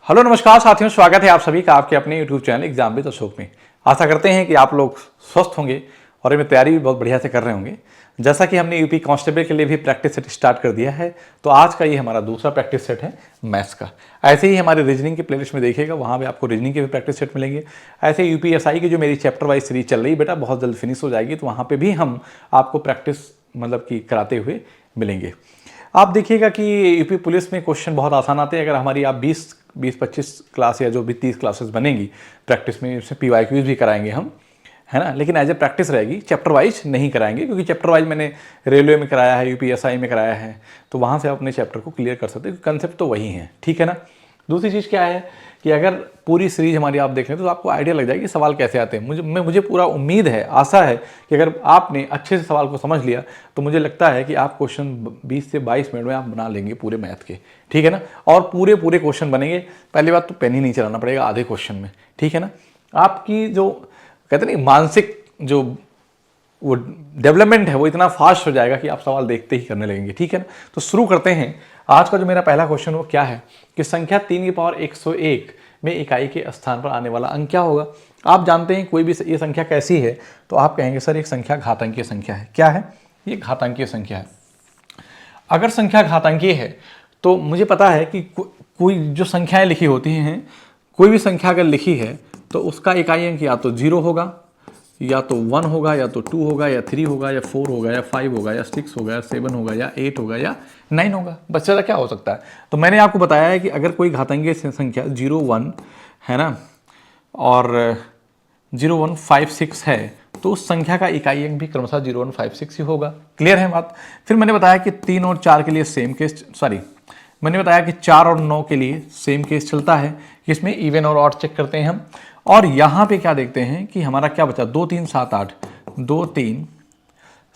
Hello नमस्कार साथियों, स्वागत है आप सभी का आपके अपने YouTube channel exam with Ashok में। आशा करते हैं कि आप लोग स्वस्थ होंगे और इनमें तैयारी भी बहुत बढ़िया से कर रहे होंगे। जैसा कि हमने यूपी कांस्टेबल के लिए भी प्रैक्टिस सेट स्टार्ट कर दिया है, तो आज का ये हमारा दूसरा प्रैक्टिस सेट है मैथ्स का। ऐसे ही हमारे रीजनिंग के प्लेलिस्ट में देखिएगा, वहाँ पे आपको रीजनिंग के भी प्रैक्टिस सेट मिलेंगे। ऐसे यूपीएसआई की जो मेरी चैप्टर वाइज सीरीज चल रही है बेटा, बहुत जल्द फिनिश हो जाएगी, तो वहाँ पर भी हम आपको प्रैक्टिस मतलब कि कराते हुए मिलेंगे। आप देखिएगा कि यूपी पुलिस में क्वेश्चन बहुत आसान आते हैं। अगर हमारी आप 20-25 क्लास या जो भी 30 क्लासेस बनेंगी प्रैक्टिस में, इसमें PYQs भी कराएंगे हम, है ना। लेकिन एज ए प्रैक्टिस रहेगी, चैप्टर वाइज नहीं कराएंगे, क्योंकि चैप्टर वाइज मैंने रेलवे में कराया है, UPSI में कराया है, तो वहाँ से आप अपने चैप्टर को क्लियर कर सकते हैं, कंसेप्ट तो वही है, ठीक है ना। दूसरी चीज़ क्या है कि अगर पूरी सीरीज हमारी आप देख लें तो आपको आइडिया लग जाएगी कि सवाल कैसे आते हैं। मुझे पूरा उम्मीद है, आशा है कि अगर आपने अच्छे से सवाल को समझ लिया तो मुझे लगता है कि आप क्वेश्चन 20 से 22 मिनट में आप बना लेंगे पूरे मैथ के, ठीक है ना। और पूरे क्वेश्चन बनेंगे। पहली बात तो पेन ही नहीं चलाना पड़ेगा आधे क्वेश्चन में, ठीक है ना। आपकी जो कहते नहीं मानसिक जो वो डेवलपमेंट है वो इतना फास्ट हो जाएगा कि आप सवाल देखते ही करने लगेंगे, ठीक है ना। तो शुरू करते हैं। आज का जो मेरा पहला क्वेश्चन वो क्या है कि संख्या 3 की पावर 101 में इकाई के स्थान पर आने वाला अंक क्या होगा। आप जानते हैं कोई भी ये संख्या कैसी है तो आप कहेंगे सर एक संख्या घातांकीय संख्या है। क्या है ये? घातांकीय संख्या है। अगर संख्या घातांकीय है तो मुझे पता है कि कोई जो संख्याएं लिखी होती हैं, कोई भी संख्या अगर लिखी है तो उसका इकाई अंक या तो 0 होगा, या तो 1 होगा, या तो 2 होगा, या 3 होगा, या 4 होगा, या 5 होगा, या 6 होगा, या 7 होगा, या 8 होगा, या 9 होगा। बस ज़्यादा क्या हो सकता है। तो मैंने आपको बताया है कि अगर कोई घातांकीय संख्या 0, 1 है ना, और 0, 1, 5, 6 है, तो उस संख्या का इकाई अंक भी क्रमशः 0, 1, 5, 6 ही होगा। क्लियर है बात। फिर मैंने बताया कि 3 और 4 के लिए सेम केस, मैंने बताया कि 4 और 9 के लिए सेम केस चलता है, इसमें इवन और ऑड चेक करते हैं हम। और यहाँ पे क्या देखते हैं कि हमारा क्या बचा, 2, 3, 7, 8, 2, 3,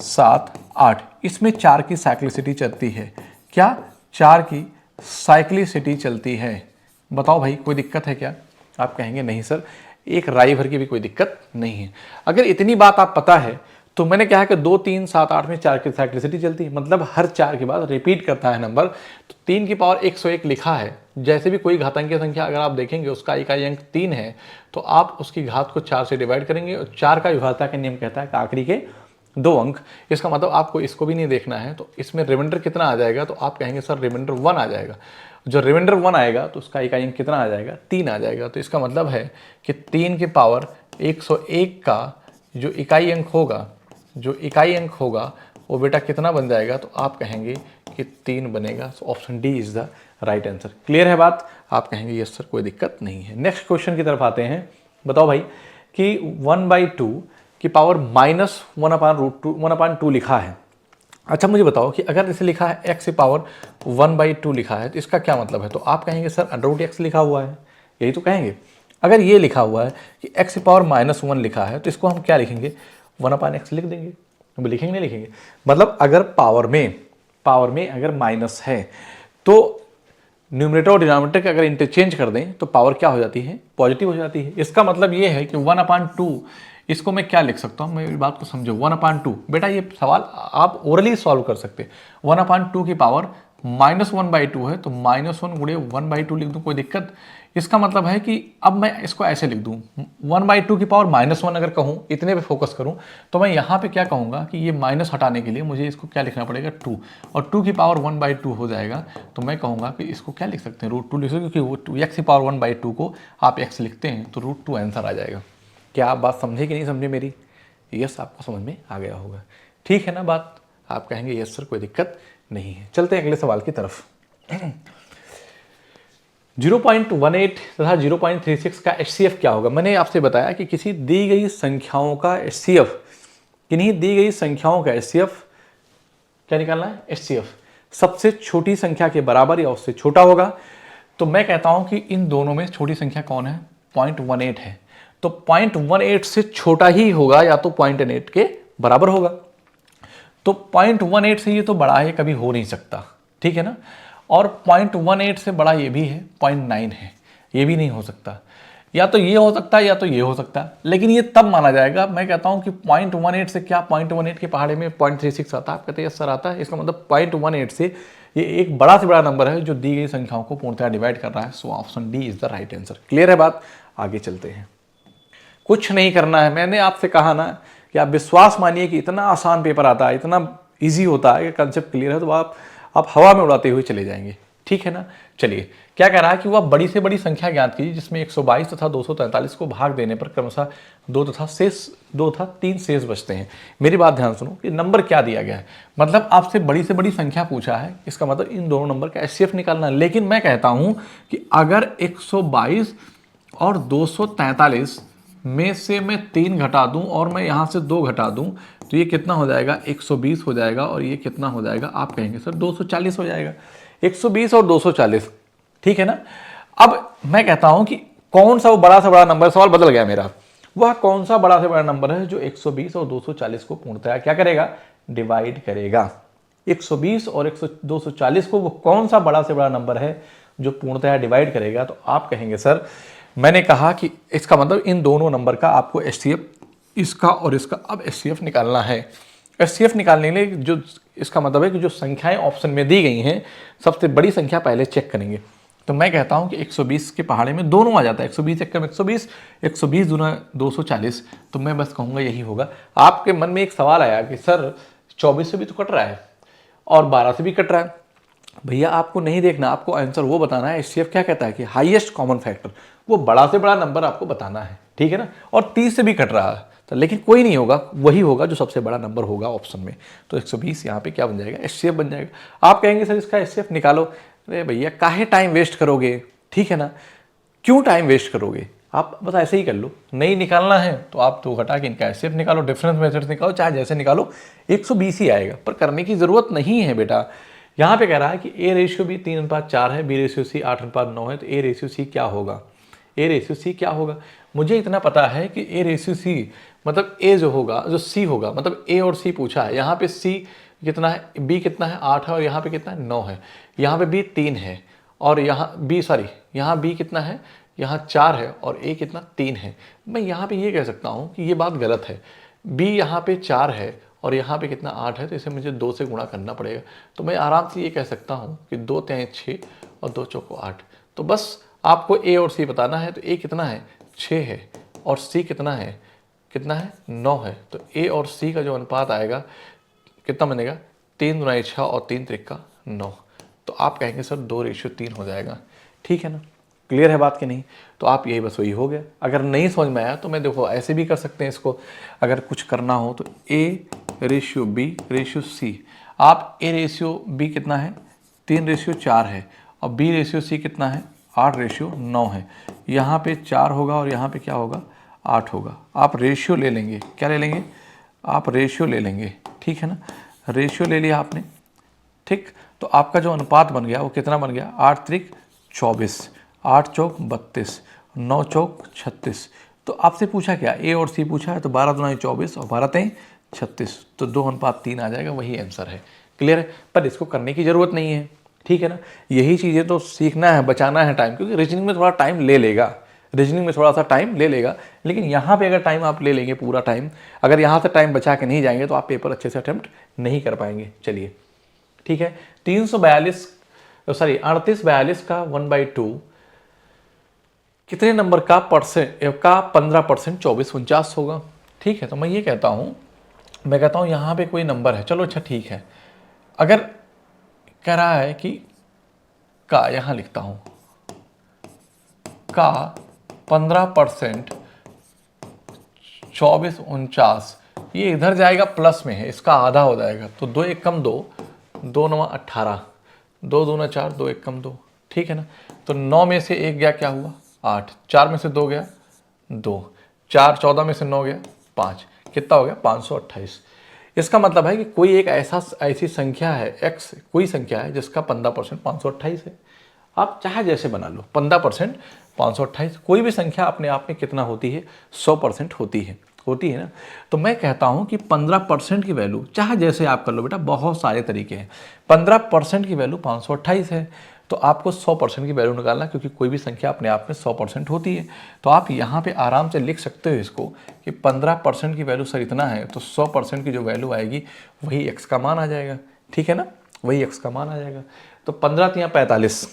7, 8, इसमें 4 की साइक्लिसिटी चलती है। क्या? 4 की साइक्लिसिटी चलती है। बताओ भाई कोई दिक्कत है क्या? आप कहेंगे नहीं सर, एक राई भर की भी कोई दिक्कत नहीं है। अगर इतनी बात आप पता है तो मैंने कहा कि 2, 3, 7, 8 में 4 की साइक्लिसिटी चलती है, मतलब हर 4 के बाद रिपीट करता है नंबर। तो 3 की पावर 101 लिखा है, जैसे भी कोई घातांकीय संख्या अगर आप देखेंगे उसका इकाई अंक 3 है तो आप उसकी घात को 4 से डिवाइड करेंगे, और 4 का विभाज्यता का नियम कहता है कि आखिरी के 2 अंक। इसका मतलब आपको इसको भी नहीं देखना है, तो इसमें रिमाइंडर कितना आ जाएगा, तो आप कहेंगे सर रिमाइंडर 1 आ जाएगा। जो रिमाइंडर 1 आएगा तो उसका इकाई अंक कितना आ जाएगा, 3 आ जाएगा। तो इसका मतलब है कि 3 की पावर 101 का जो इकाई अंक होगा वो बेटा कितना बन जाएगा, तो आप कहेंगे कि 3 बनेगा। So option D is the right answer. Clear है बात? आप कहेंगे यस सर कोई दिक्कत नहीं है। नेक्स्ट क्वेश्चन की तरफ आते हैं। बताओ भाई कि 1/2 की पावर -1/√2 लिखा है। अच्छा मुझे बताओ कि अगर इसे लिखा है x की पावर 1/2 लिखा है तो इसका क्या मतलब है। तो आप कहेंगे सर √x लिखा हुआ है, यही तो कहेंगे। अगर ये लिखा हुआ है कि x की पावर -1 लिखा है तो इसको हम क्या लिखेंगे, 1/x लिख देंगे। हम लिखेंगे नहीं लिखेंगे, मतलब अगर पावर में अगर माइनस है तो न्यूमरेटर और डिनोमिनेटर के अगर इंटरचेंज कर दें तो पावर क्या हो जाती है, पॉजिटिव हो जाती है। इसका मतलब ये है कि 1/2 इसको मैं क्या लिख सकता हूँ, मेरी बात को समझो। 1/2 बेटा ये सवाल आप ओरली सॉल्व कर सकते हैं। 1/2 की पावर -1/2 है तो -1 गुणे 1/2 लिख दूँ, कोई दिक्कत। इसका मतलब है कि अब मैं इसको ऐसे लिख दूँ, 1/2 की पावर -1 अगर कहूँ, इतने पे फोकस करूँ, तो मैं यहाँ पे क्या कहूँगा कि ये माइनस हटाने के लिए मुझे इसको क्या लिखना पड़ेगा, 2, और 2 की पावर 1/2 हो जाएगा। तो मैं कहूँगा कि इसको क्या लिख सकते हैं, √2 लिख सकते हैं, क्योंकि वो x की पावर 1/2 को आप x लिखते हैं तो √2 आंसर आ जाएगा। क्या आप बात समझे कि नहीं समझे मेरी? यस, आपको समझ में आ गया होगा, ठीक है ना बात। आप कहेंगे यस सर कोई दिक्कत नहीं है। चलते हैं अगले सवाल की तरफ। 0.18 तथा 0.36 का HCF क्या होगा। मैंने आपसे बताया कि किसी दी गई संख्याओं का HCF, किन्हीं दी गई संख्याओं का HCF क्या निकालना है, HCF सबसे छोटी संख्या के बराबर या उससे छोटा होगा। तो मैं कहता हूं कि इन दोनों में छोटी संख्या कौन है, 0.18 है, तो 0.18 से छोटा ही होगा या तो 0.8 के बराबर होगा। तो 0.18 से ये तो बड़ा है, कभी हो नहीं सकता, ठीक है ना। और 0.18 से बड़ा ये भी है, 0.9 है, ये भी नहीं हो सकता। या तो ये हो सकता है या तो ये हो सकता है, लेकिन ये तब माना जाएगा, मैं कहता हूं कि 0.18 से क्या 0.18 के पहाड़े में 0.36 आता है। आप कहते हैं सर आता है, इसका मतलब 0.18 से ये एक बड़ा से बड़ा नंबर है जो दी गई संख्याओं को पूर्णतः डिवाइड कर रहा है। So option D is the right answer. Clear है बात? आगे चलते हैं। कुछ नहीं करना है, मैंने आपसे कहा ना कि आप विश्वास मानिए कि इतना आसान पेपर आता है, इतना ईजी होता है कि कंसेप्ट क्लियर है तो आप हवा में उड़ाते हुए चले जाएंगे। ठीक है ना? चलिए, क्या कह रहा है कि वह बड़ी से बड़ी संख्या ज्ञात कीजिए जिसमें 122 तथा 243 को भाग देने पर क्रमशः 2 तथा 3 शेष बचते हैं। मेरी बात ध्यान सुनो कि नंबर क्या दिया गया है, मतलब आपसे बड़ी से बड़ी संख्या पूछा है, इसका मतलब इन दोनों नंबर का एचसीएफ निकालना है। लेकिन मैं कहता हूं कि अगर 122 और 243 में से मैं 3 घटा दूं और मैं यहां से 2 घटा दूं तो ये कितना हो जाएगा? 120 हो जाएगा। और ये कितना हो जाएगा? आप कहेंगे सर 240 हो जाएगा। 120 और 240, ठीक है ना? अब मैं कहता हूं कि कौन सा वो बड़ा से बड़ा नंबर, सवाल बदल गया मेरा, वह कौन सा बड़ा से बड़ा नंबर है जो 120 और 240 को पूर्णतः क्या करेगा? डिवाइड करेगा। 120 और 240 को वो कौन सा बड़ा से बड़ा नंबर है जो पूर्णतः डिवाइड करेगा? तो आप कहेंगे सर मैंने कहा कि इसका मतलब इन दोनों नंबर का आपको एचसीएफ, इसका और इसका अब एचसीएफ निकालना है। एचसीएफ निकालने के लिए जो इसका मतलब है कि जो संख्याएं ऑप्शन में दी गई हैं सबसे बड़ी संख्या पहले चेक करेंगे। तो मैं कहता हूं कि 120 के पहाड़े में दोनों आ जाता है, 120 एक कम 120, 120 दूना 240, तो मैं बस कहूंगा यही होगा। आपके मन में एक सवाल आया कि सर 24 से भी तो कट रहा है और 12 से भी कट रहा है। भैया आपको नहीं देखना, आपको आंसर वो बताना है। एचसीएफ क्या कहता है कि हाईएस्ट कॉमन फैक्टर, वो बड़ा से बड़ा नंबर आपको बताना है, ठीक है ना? और 30 से भी कट रहा है तो लेकिन कोई नहीं होगा, वही होगा जो सबसे बड़ा नंबर होगा ऑप्शन में। तो 120 यहाँ पे क्या बन जाएगा? एचसीएफ बन जाएगा। आप कहेंगे सर इसका एचसीएफ निकालो। अरे भैया काहे टाइम वेस्ट करोगे, ठीक है ना? क्यों टाइम वेस्ट करोगे? आप बस ऐसे ही कर लो, नहीं निकालना है तो आप 2 घटा के इनका एचसीएफ निकालो, डिफरेंस मेथड निकालो, चाहे जैसे निकालो 120 ही आएगा। पर करने की जरूरत नहीं है बेटा। यहाँ पे कह रहा है कि ए रेशियो भी 3:4 है, बी रेशियो सी 8:9 है, तो ए रेशियो सी क्या होगा? ए रेशियो सी क्या होगा? मुझे इतना पता है कि ए रेशियो सी मतलब ए जो होगा, जो सी होगा, मतलब ए और सी पूछा है। यहाँ पे सी कितना है, बी कितना है 8 है, और यहाँ पे कितना है 9 है, यहाँ पे बी 3 है, और यहाँ यहाँ बी कितना है, यहाँ 4 है, और ए कितना 3 है। मैं यहाँ पे ये कह सकता हूँ कि ये बात गलत है। बी यहाँ पे 4 है और यहाँ पे कितना 8 है, तो इसे मुझे 2 से गुणा करना पड़ेगा। तो मैं आराम से ये कह सकता हूँ कि 2 तिहाई 6 और 2 चौको 8। तो बस आपको ए और सी बताना है। तो ए कितना है? 6 है, और सी कितना है? 9 है। तो ए और सी का जो अनुपात आएगा कितना बनेगा? 3 दूना 6 और 3 त्रिका 9। तो आप कहेंगे सर 2:3 हो जाएगा, ठीक है ना? क्लियर है बात कि नहीं? तो आप यही बस वही हो गया। अगर नहीं समझ में आया तो मैं देखो ऐसे भी कर सकते हैं इसको, अगर कुछ करना हो तो A ratio B ratio C. आप ए रेशियो बी कितना है? 3:4 है, और बी रेशियो सी कितना है? 8:9 है। यहाँ पे 4 होगा और यहाँ पे क्या होगा? 8 होगा। आप रेशियो ले लेंगे, क्या ले लेंगे? आप रेशियो ले लेंगे, ठीक है ना? रेशियो ले लिया आपने, ठीक। तो आपका जो अनुपात बन गया वो कितना बन गया? 8 त्रिक 24, 8 चौक 32, 9 चौक 36। तो आपसे पूछा क्या? ए और सी पूछा है, तो 12 दूना 24 और 12 तेई 36, तो 2:3 आ जाएगा, वही आंसर है। क्लियर है? पर इसको करने की ज़रूरत नहीं है, ठीक है ना? यही चीज़ें तो सीखना है, बचाना है टाइम, क्योंकि रीजनिंग में थोड़ा टाइम ले लेगा, रीजनिंग में थोड़ा सा टाइम ले लेगा। लेकिन यहाँ पे अगर टाइम आप ले लेंगे पूरा टाइम, अगर यहाँ से टाइम बचा के नहीं जाएंगे तो आप पेपर अच्छे से अटेम्प्ट नहीं कर पाएंगे। चलिए ठीक है। 3842 का 1/2 कितने नंबर का 15% 2449 होगा, ठीक है। तो मैं ये कहता हूँ, मैं कहता हूँ यहाँ पे कोई नंबर है, चलो अच्छा ठीक है। अगर कह रहा है कि का, यहाँ लिखता हूँ का 15% 2449, ये इधर जाएगा प्लस में है, इसका आधा हो जाएगा, तो 2 एक कम 2, 2 9 18, 2 दूना 4, 2 एक कम 2, ठीक है ना। तो 9 में से 1 गया, क्या हुआ? 8, 4 में से 2 गया 2, 4 14 में से 9 गया 5, कितना हो गया? 528। इसका मतलब है कि कोई एक ऐसी संख्या है x, कोई संख्या है जिसका 15% 528 है। आप चाहे जैसे बना लो, 15% 528, कोई भी संख्या अपने आप में कितना होती है? 100% होती है ना। तो मैं कहता हूं कि 15% की वैल्यू चाहे जैसे आप कर लो बेटा, बहुत सारे तरीके हैं। 15% की वैल्यू 528 है, तो आपको 100% की वैल्यू निकालना, क्योंकि कोई भी संख्या अपने आप में 100% होती है। तो आप यहाँ पे आराम से लिख सकते हो इसको कि 15% की वैल्यू सर इतना है, तो 100% की जो वैल्यू आएगी वही x का मान आ जाएगा, ठीक है ना, वही x का मान आ जाएगा। तो 15 तियाँ 45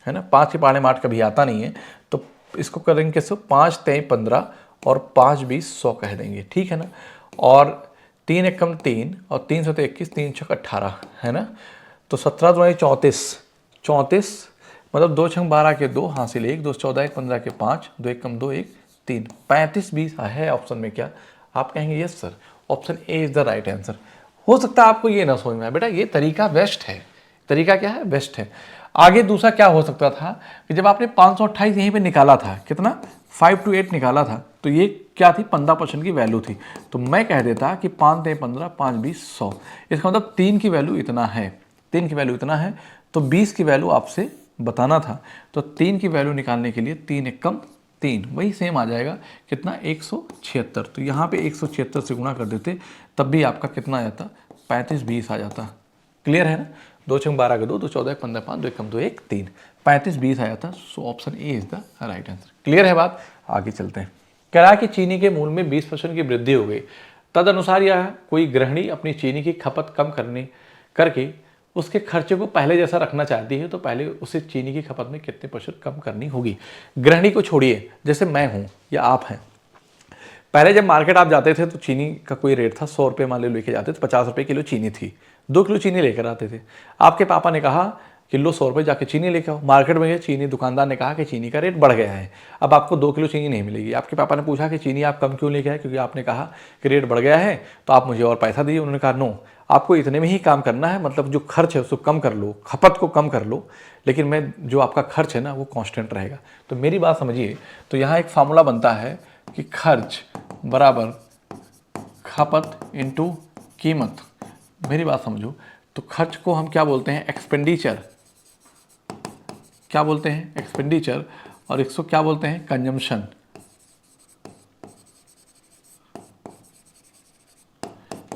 है ना, 5 के पहाड़े में 8 कभी आता नहीं है, तो इसको करेंगे कैसे, 5 तेई 15 और 5 20 100 कह देंगे, ठीक है ना। और 3 एकम 3 और 3 सौ 21, 3 छक 18 है ना। तो 17 दुआई 34, 34 मतलब 2 छंग 12 के 2 हासिल 1, 2 14 1 15 के 5, 2 एकम 2 1 3, 35 20 है ऑप्शन में क्या। आप कहेंगे yes sir, option A is the right answer. हो सकता है आपको ये ना समझ में आए, बेटा ये तरीका बेस्ट है। तरीका क्या है, बेस्ट है। आगे दूसरा क्या हो सकता था कि जब आपने 528 यहीं पे निकाला था, कितना 5 to 8 निकाला था, तो ये क्या थी, 15% की वैल्यू थी। तो मैं कह देता कि 5 तेई 15, 5 20 100, इसका मतलब 3 की वैल्यू इतना है, 3 की वैल्यू इतना है, तो 20 की वैल्यू आपसे बताना था। तो 3 की वैल्यू निकालने के लिए 3 एकम 3, वही सेम आ जाएगा कितना, 176। तो यहाँ पे 176 से गुणा कर देते, तब भी आपका कितना आ जाता, 35 20 आ जाता। क्लियर है ना। 2 छंग 12 का 2, 2 14 1 15 5, 2 एकम 2 1 3, 35 20 आया था। So option A is the right answer. Clear है बात, आगे चलते हैं। कह रहा है कि चीनी के मूल्य में 20% की वृद्धि हो गई, तदनुसार यह कोई गृहिणी अपनी चीनी की खपत कम करके उसके खर्चे को पहले जैसा रखना चाहती है, तो पहले उसे चीनी की खपत में कितने % कम करनी होगी। गृहिणी को छोड़िए, जैसे मैं हूं या आप हैं, पहले जब मार्केट आप जाते थे तो चीनी का कोई रेट था, 100 रुपये मान लो लेके जाते थे, 50 रुपये किलो चीनी थी, 2 किलो चीनी लेकर आते थे। आपके पापा ने कहा किलो 100 रुपये जाके चीनी लेके आओ, मार्केट में गए, चीनी दुकानदार ने कहा कि चीनी का रेट बढ़ गया है, अब आपको 2 किलो चीनी नहीं मिलेगी। आपके पापा ने पूछा कि चीनी आप कम क्यों लेके आए, क्योंकि आपने कहा कि रेट बढ़ गया है तो आप मुझे और पैसा दीजिए। उन्होंने कहा नो, आपको इतने में ही काम करना है, मतलब जो खर्च है उसको कम कर लो, खपत को कम कर लो, लेकिन मैं जो आपका खर्च है ना वो कांस्टेंट रहेगा। तो मेरी बात समझिए, तो यहाँ एक फार्मूला बनता है कि खर्च बराबर खपत इनटू कीमत। मेरी बात समझो, तो खर्च को हम क्या बोलते हैं, एक्सपेंडिचर, क्या बोलते हैं, एक्सपेंडिचर, और इसको क्या बोलते हैं, consumption.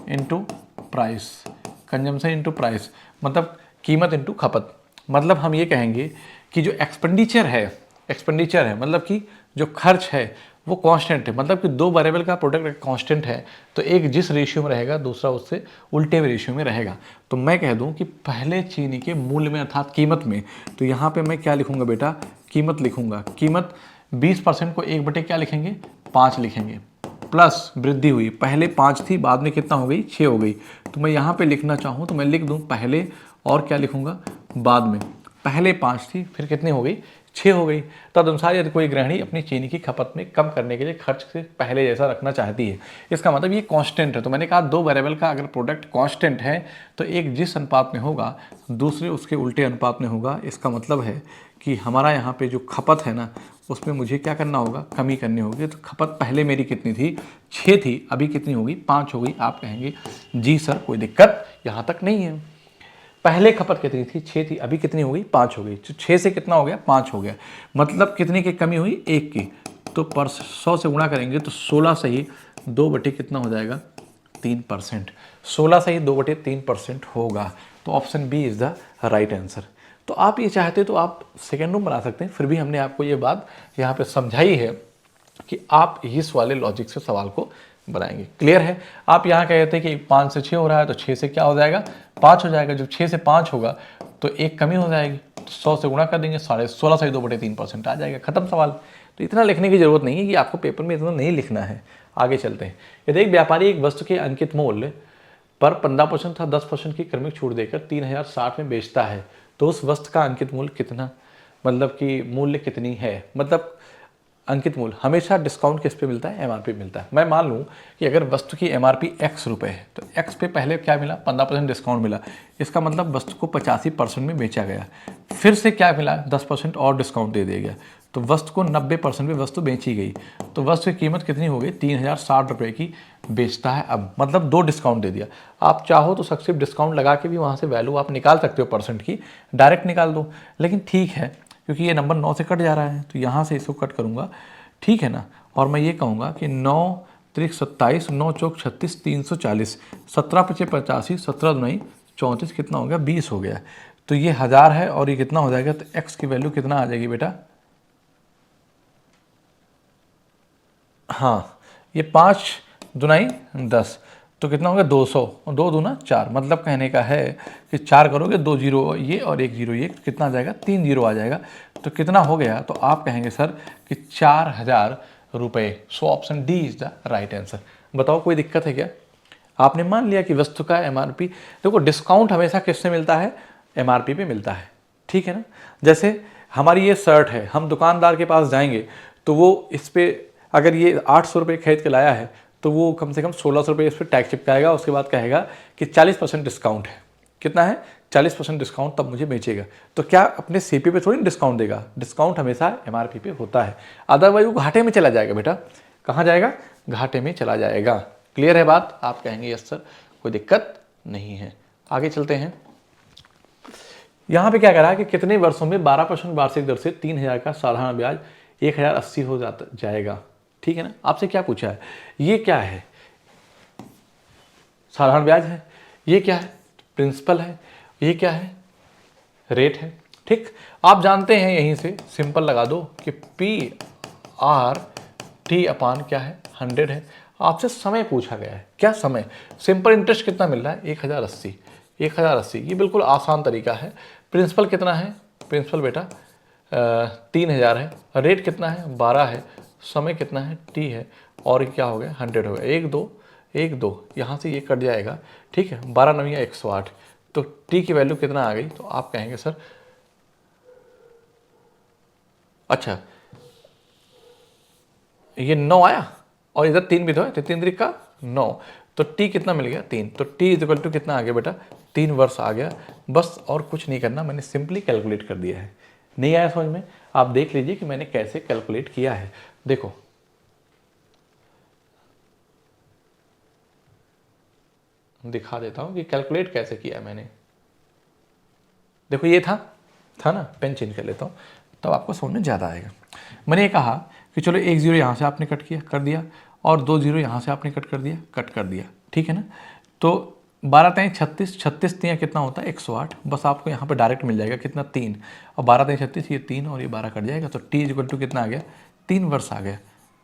Into price, consumption into price, मतलब कीमत इनटू खपत। मतलब हम ये कहेंगे कि जो एक्सपेंडिचर है मतलब कि जो खर्च है वो कांस्टेंट है, मतलब कि 2 वेरिएबल का प्रोडक्ट कांस्टेंट है, तो एक जिस रेशियो में रहेगा दूसरा उससे उल्टे रेशियो में रहेगा। तो मैं कह दूं कि पहले चीनी के मूल्य में अर्थात कीमत में, तो यहाँ पे मैं क्या लिखूंगा बेटा, कीमत लिखूंगा। कीमत 20% को 1 बटे क्या लिखेंगे, 5 लिखेंगे, प्लस वृद्धि हुई, पहले 5 थी, बाद में कितना हो गई, 6 हो गई। तो मैं यहाँ पे लिखना चाहूँ तो मैं लिख दूँ पहले, और क्या लिखूंगा बाद में, पहले 5 थी फिर कितनी हो गई, 6 हो गई। तदनुसार यदि कोई गृहिणी अपनी चीनी की खपत में कम करने के लिए खर्च से पहले जैसा रखना चाहती है, इसका मतलब ये कांस्टेंट है। तो मैंने कहा 2 वेरिएबल का अगर प्रोडक्ट कांस्टेंट है तो एक जिस अनुपात में होगा दूसरे उसके उल्टे अनुपात में होगा। इसका मतलब है कि हमारा यहाँ पे जो खपत है ना उसमें मुझे क्या करना होगा, कमी करनी होगी। तो खपत पहले मेरी कितनी थी, 6 थी, अभी कितनी होगी, 5 हो गई। आप कहेंगे जी सर कोई दिक्कत यहाँ तक नहीं है, पहले खपत कितनी थी, 6 थी, अभी कितनी हो गई, 5 हो गई। तो 6 से कितना हो गया, 5 हो गया, मतलब कितने की कमी हुई, 1 की। तो पर 100 से गुणा करेंगे तो 16 से ही 2 बटे कितना हो जाएगा, 3%। 16 से ही 2 बटे 3% होगा। तो option B is the right answer. तो आप ये चाहते तो आप सेकेंड रूम बना सकते हैं, फिर भी हमने आपको ये बात यहाँ पे समझाई है कि आप इस वाले लॉजिक से सवाल को बनाएंगे। क्लियर है। आप यहाँ कहते हैं कि 5 से 6 हो रहा है तो 6 से क्या हो जाएगा, 5 हो जाएगा। जब 6 से 5 होगा तो एक कमी हो जाएगी, तो 100 से गुणा कर देंगे, 16.5 से 2 बटे 3% आ जाएगा, खत्म सवाल। तो इतना लिखने की जरूरत नहीं है कि आपको पेपर में इतना नहीं लिखना है। आगे चलते हैं। यदि एक व्यापारी एक वस्तु के अंकित मूल्य पर 15% था 10% की क्रमिक छूट देकर 3060 में बेचता है, तो उस वस्तु का अंकित मूल्य कितना, मतलब कि मूल्य कितनी है, मतलब अंकित मूल्य हमेशा डिस्काउंट किस पे मिलता है, एमआरपी मिलता है। मैं मान लूँ कि अगर वस्तु की एमआरपी x रुपये है तो x पे पहले क्या मिला, 15% डिस्काउंट मिला, इसका मतलब वस्तु को 85% में बेचा गया। फिर से क्या मिला, 10% और डिस्काउंट दे दिया गया, तो वस्तु को 90% में वस्तु बेची गई। तो वस्तु की कीमत कितनी हो गई, 3060 रुपये की बेचता है। अब मतलब 2 डिस्काउंट दे दिया। आप चाहो तो सक्सेसिव डिस्काउंट लगा के भी वहाँ से वैल्यू आप निकाल सकते हो, परसेंट की डायरेक्ट निकाल दो, लेकिन ठीक है क्योंकि ये नंबर 9 से कट जा रहा है तो यहाँ से इसको कट करूँगा, ठीक है ना। और मैं ये कहूँगा कि 9 त्रिक 27, 9 चौक 36, 340, 17 पचे 85, 17 दुनाई 34, कितना हो गया, 20 हो गया। तो ये 1000 है और ये कितना हो जाएगा, तो x की वैल्यू कितना आ जाएगी बेटा, हाँ ये 5 दुनाई 10, तो कितना होगा 200, 2 दूना 4, मतलब कहने का है कि 4 करोगे 2 जीरो ये और 1 जीरो ये, कितना आ जाएगा 3 जीरो आ जाएगा। तो कितना हो गया, तो आप कहेंगे सर कि 4000 रुपये। So option D is the right answer. बताओ कोई दिक्कत है क्या? आपने मान लिया कि वस्तु का एमआरपी, देखो डिस्काउंट हमेशा किससे मिलता है, एमआरपी पे मिलता है, ठीक है ना। जैसे हमारी ये शर्ट है, हम दुकानदार के पास जाएंगे तो वो इस पर अगर ये 800 रुपये खरीद के लाया है तो वो कम से कम 1600 रुपये इस पर टैक्स चिपकाएगा, उसके बाद कहेगा कि 40% डिस्काउंट है। कितना है? 40% डिस्काउंट, तब मुझे बेचेगा। तो क्या अपने सीपी पे थोड़ी डिस्काउंट देगा, डिस्काउंट हमेशा एमआरपी पे होता है, अदरवाइज वो घाटे में चला जाएगा बेटा। कहाँ जाएगा? घाटे में चला जाएगा। क्लियर है बात? आप कहेंगे यस सर, कोई दिक्कत नहीं है। आगे चलते हैं। यहाँ पे क्या कह रहा है कि कितने वर्षों में 12% वार्षिक दर से 3000 का साधारण ब्याज 1080 हो जाएगा, ठीक है ना। आपसे क्या पूछा है, ये क्या है? साधारण ब्याज है, ये क्या है? प्रिंसिपल है, ये क्या है? रेट है, ठीक। आप जानते हैं, यहीं से सिंपल लगा दो कि पी आर टी अपान क्या है, 100 है। आपसे समय पूछा गया है, क्या समय? सिंपल इंटरेस्ट कितना मिल रहा है? 1080, 1080, ये बिल्कुल आसान तरीका है। प्रिंसिपल कितना है? प्रिंसिपल बेटा 3000 है। रेट कितना है? 12 है। समय कितना है? टी है। और क्या हो गया? 100 हो गया। 1 2 यहाँ से ये कट जाएगा, ठीक है। 12 9 108, तो टी की वैल्यू कितना आ गई? तो आप कहेंगे सर अच्छा ये 9 आया और इधर 3 भी तो है, तो 3 3 का 9, तो टी कितना मिल गया? 3। तो टी इज इक्वल टू कितना आ गया बेटा? 3 वर्ष आ गया। बस और कुछ नहीं करना, मैंने सिंपली कैलकुलेट कर दिया है। नहीं आया समझ में? आप देख लीजिए कि मैंने कैसे कैलकुलेट किया है। देखो दिखा देता हूं कि कैलकुलेट कैसे किया मैंने। देखो ये था ना, पेन चेंज कर लेता हूं तब आपको समझ में ज़्यादा आएगा। मैंने ये कहा कि चलो 1 जीरो यहाँ से आपने कट कर दिया और 2 जीरो यहाँ से आपने कट कर दिया, ठीक है ना। तो 12 3 36, 36 3 कितना होता है? 108। बस आपको यहाँ पे डायरेक्ट मिल जाएगा कितना? 3, और 12 3 36, ये 3 और ये 12 कट जाएगा, तो टी इक्वल टू कितना आ गया? 3 वर्ष आ गया।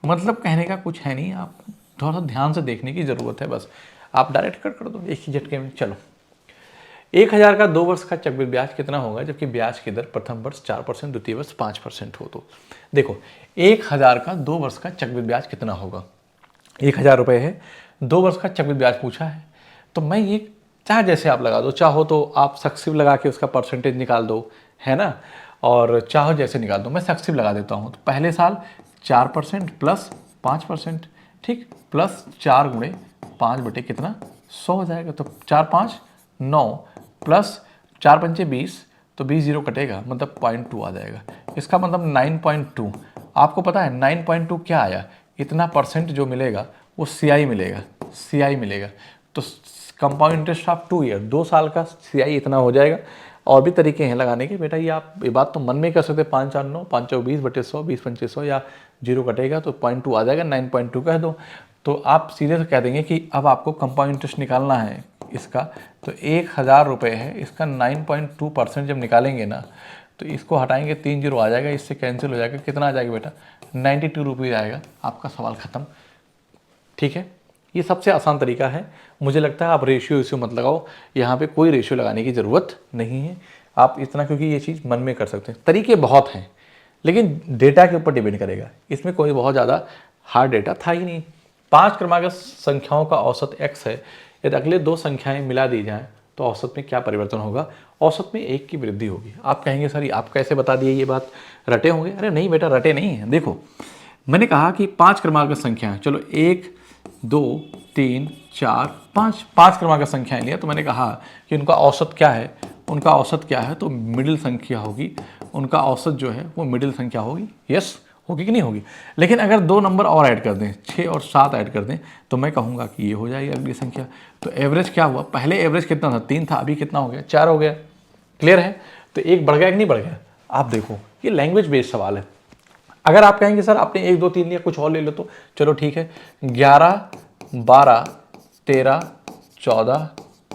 मतलब कहने का कुछ है नहीं, आप थोड़ा सा ध्यान से देखने की ज़रूरत है, बस आप डायरेक्ट कट कर दो एक ही झटके में। चलो 1000 का 2 वर्ष का चक्रवृद्धि ब्याज कितना होगा जबकि ब्याज की दर प्रथम वर्ष 4%, द्वितीय वर्ष 5% हो? तो देखो 1000 का 2 वर्ष का चक्रवृद्धि ब्याज कितना होगा? 1000 रुपये है, 2 वर्ष का चक्रवृद्धि ब्याज पूछा है, तो मैं ये चाहे जैसे आप लगा दो, चाहो तो आप सक्सिव लगा के उसका परसेंटेज निकाल दो, है ना, और चाहो जैसे निकाल दो। मैं सक्सिव लगा देता हूँ, तो पहले साल 4% प्लस 5%, ठीक, प्लस 4 गुणे 5 बटे कितना? 100 हो जाएगा। तो 4 5 9 प्लस 4 पंचे 20, तो 20 जीरो कटेगा, मतलब 0.2 आ जाएगा। इसका मतलब 9.2। आपको पता है 9.2 क्या आया? इतना परसेंट जो मिलेगा वो CI मिलेगा, CI मिलेगा। तो कंपाउंड इंटरेस्ट ऑफ 2 ईयर, 2 साल का CI इतना हो जाएगा। और भी तरीके हैं लगाने के बेटा, ये आप ये बात तो मन में कर सकते हैं। 5 4 9, 5 4 20 बटे 100, 20 पंचे 100, या जीरो कटेगा तो 0.2 आ जाएगा, 9.2 कह दो। तो आप सीधे से कह देंगे कि अब आपको कंपाउंड इंटरेस्ट निकालना है इसका, तो 1000 रुपये है, इसका 9.2% जब निकालेंगे ना, तो इसको हटाएंगे 3 जीरो आ जाएगा, इससे कैंसिल हो जाएगा, कितना आ जाएगा बेटा? 92 रुपीज़ आएगा। आपका सवाल ख़त्म, ठीक है। ये सबसे आसान तरीका है। मुझे लगता है आप रेशियो मत लगाओ, यहाँ पे कोई रेशियो लगाने की ज़रूरत नहीं है। आप इतना, क्योंकि ये चीज़ मन में कर सकते हैं। तरीके बहुत हैं, लेकिन डेटा के ऊपर डिपेंड करेगा। इसमें कोई बहुत ज़्यादा हार्ड डेटा था ही नहीं। 5 क्रमागत संख्याओं का औसत x है, यदि अगले 2 संख्याएं मिला दी जाएं तो औसत में क्या परिवर्तन होगा? औसत में 1 की वृद्धि होगी। आप कहेंगे सर आप कैसे बता दिए, ये बात रटे होंगे? अरे नहीं बेटा, रटे नहीं है। देखो मैंने कहा कि 5 क्रमागत संख्याएं, चलो 1 2 3 4 5, 5 क्रमागत संख्याएं लिया, तो मैंने कहा कि उनका औसत क्या है? उनका औसत क्या है? तो मिडिल संख्या होगी। उनका औसत जो है वो मिडिल संख्या होगी। यस, होगी कि नहीं होगी? लेकिन अगर 2 नंबर और ऐड कर दें, 6 और 7 ऐड कर दें, तो मैं कहूँगा कि ये हो जाएगी अगली संख्या। तो एवरेज क्या हुआ? पहले एवरेज कितना था? 3 था, अभी कितना हो गया? 4 हो गया। क्लियर है? तो एक बढ़ गया कि नहीं बढ़ गया? आप देखो, ये लैंग्वेज बेस्ड सवाल है। अगर आप कहेंगे सर आपने 1 2 3 लिया, कुछ और ले लो, तो चलो ठीक है। 11 12 13 14